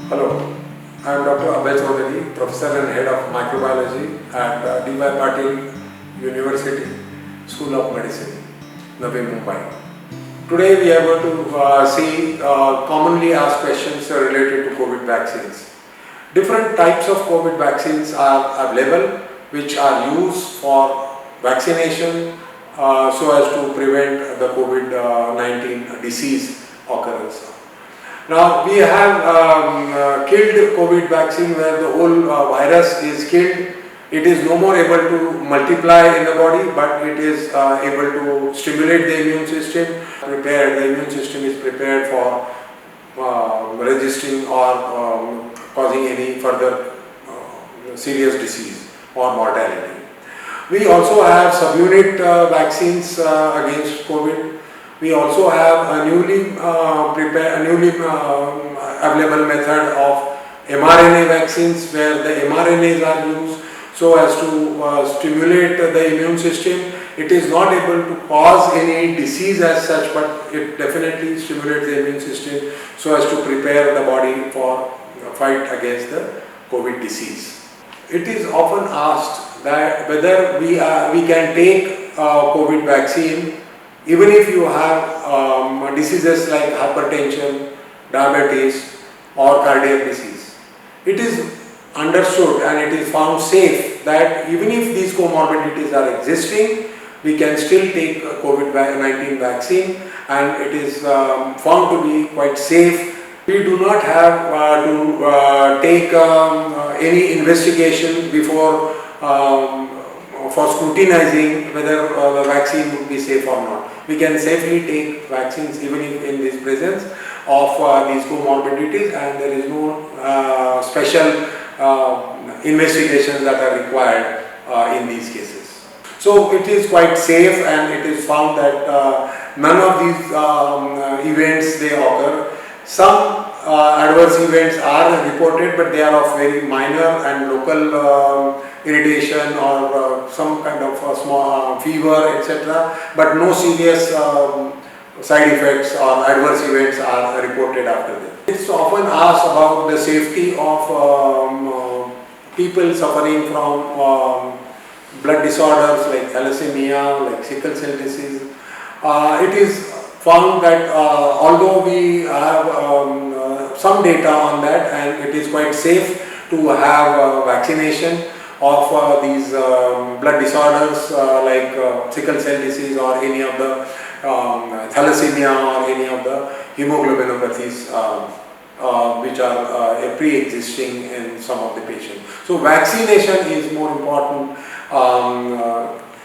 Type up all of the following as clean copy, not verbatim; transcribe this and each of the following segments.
Hello, I am Dr. Abhay Chaudhary, Professor and Head of Microbiology at D.Y. Patil University, School of Medicine, Navi Mumbai. Today we are going to see commonly asked questions related to COVID vaccines. Different types of COVID vaccines are available which are used for vaccination so as to prevent the COVID-19 disease occurrence. Now we have killed COVID vaccine where the whole virus is killed. It is no more able to multiply in the body, but it is able to stimulate the immune system. The immune system is prepared for resisting or causing any further serious disease or mortality. We also have subunit vaccines against COVID. We also have a newly available method of mRNA vaccines where the mRNAs are used so as to stimulate the immune system. It is not able to cause any disease as such, but it definitely stimulates the immune system so as to prepare the body for fight against the COVID disease. It is often asked that whether we can take COVID vaccine even if you have diseases like hypertension, diabetes or cardiac disease. It is understood and it is found safe that even if these comorbidities are existing, we can still take COVID-19 vaccine, and it is found to be quite safe. We do not have to take any investigation before for scrutinizing whether the vaccine would be safe or not. We can safely take vaccines even if in this presence of these comorbidities, and there is no special investigations that are required in these cases. So it is quite safe, and it is found that none of these events they occur. Some adverse events are reported, but they are of very minor and local irritation or some kind of small fever, etc. But no serious side effects or adverse events are reported after this. It's often asked about the safety of people suffering from blood disorders like thalassemia, like sickle cell disease. It is found that although we have some data on that, and it is quite safe to have vaccination of these blood disorders like sickle cell disease or any of the thalassemia or any of the hemoglobinopathies which are pre-existing in some of the patients. So vaccination is more important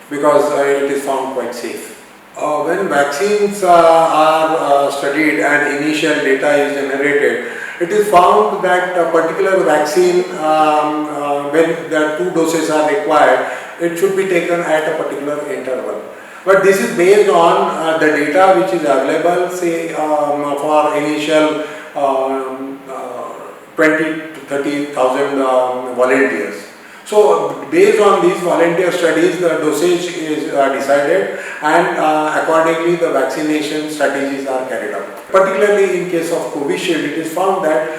because it is found quite safe. When vaccines are studied and initial data is generated, it is found that a particular vaccine, when the 2 doses are required, it should be taken at a particular interval. But this is based on the data which is available, say for initial 20 to 30,000 volunteers. So based on these volunteer studies, the dosage is decided, and accordingly the vaccination strategies are carried out. Particularly in case of Covishield, it is found that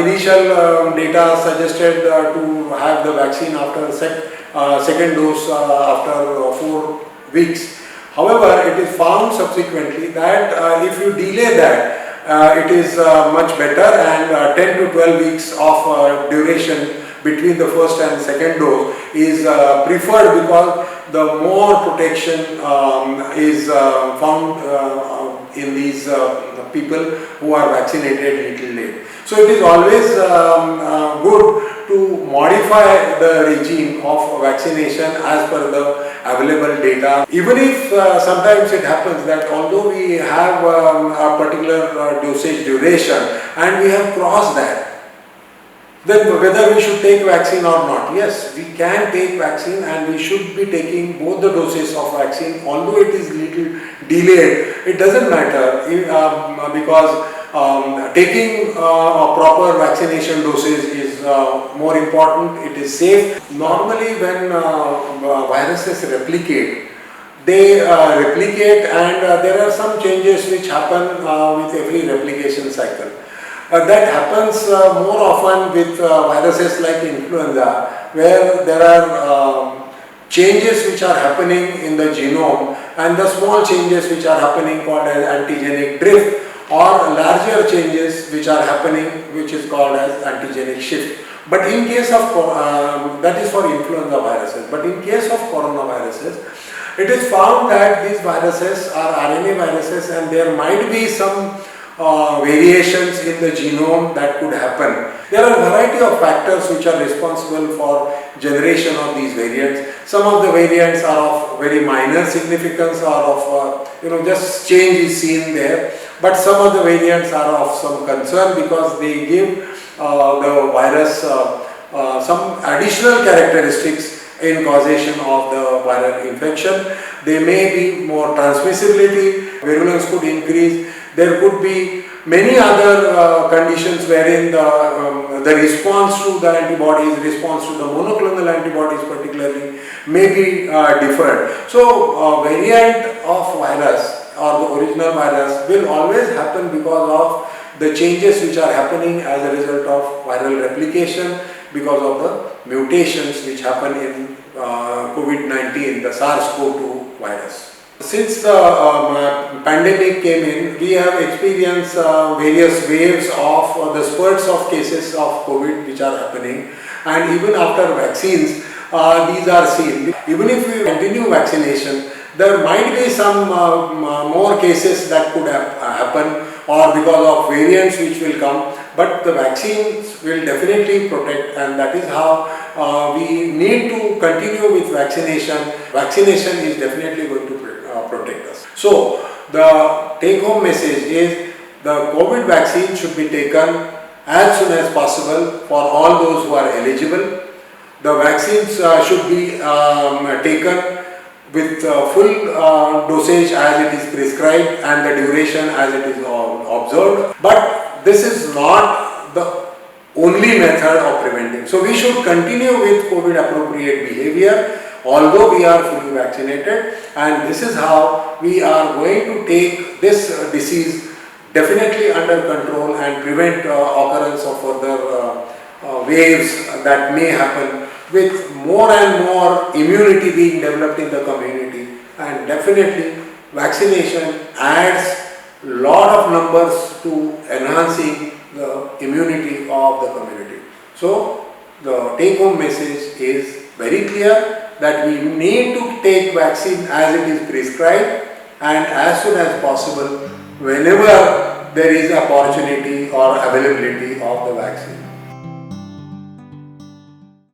initial data suggested to have the vaccine after second dose after 4 weeks. However, it is found subsequently that if you delay that, it is much better, and 10 to 12 weeks of duration between the first and second dose is preferred, because the more protection is found in these people who are vaccinated little late. So it is always good to modify the regime of vaccination as per the available data. Even if sometimes it happens that although we have a particular dosage duration and we have crossed that, then whether we should take vaccine or not. Yes, we can take vaccine, and we should be taking both the doses of vaccine. Although it is little delayed, it doesn't matter because taking a proper vaccination dosage is more important. It is safe. Normally when viruses replicate, they replicate, and there are some changes which happen with every replication cycle. That happens more often with viruses like influenza, where there are changes which are happening in the genome, and the small changes which are happening called as antigenic drift, or larger changes which are happening which is called as antigenic shift. But in case of, that is for influenza viruses, but in case of coronaviruses, it is found that these viruses are RNA viruses, and there might be some variations in the genome that could happen. There are a variety of factors which are responsible for generation of these variants. Some of the variants are of very minor significance, or of just change is seen there. But some of the variants are of some concern because they give the virus some additional characteristics in causation of the viral infection. They may be more transmissibility, virulence could increase. There could be many other conditions wherein the response to the antibodies, response to the monoclonal antibodies particularly, may be different. So variant of virus or the original virus will always happen because of the changes which are happening as a result of viral replication, because of the mutations which happen in COVID-19, the SARS-CoV-2 virus. Since the pandemic came in, we have experienced various waves of the spurts of cases of COVID which are happening, and even after vaccines, these are seen. Even if we continue vaccination, there might be some more cases that could happen, or because of variants which will come, but the vaccines will definitely protect, and that is how we need to continue with vaccination. Vaccination is definitely going to protect us. So the take home message is the COVID vaccine should be taken as soon as possible for all those who are eligible. The vaccines should be taken with full dosage as it is prescribed and the duration as it is observed. But this is not the only method of preventing. So we should continue with COVID appropriate behavior although we are fully vaccinated, and this is how we are going to take this disease definitely under control and prevent occurrence of further waves that may happen, with more and more immunity being developed in the community. And definitely vaccination adds lot of numbers to enhancing the immunity of the community. So the take home message is very clear that we need to take vaccine as it is prescribed and as soon as possible whenever there is opportunity or availability of the vaccine.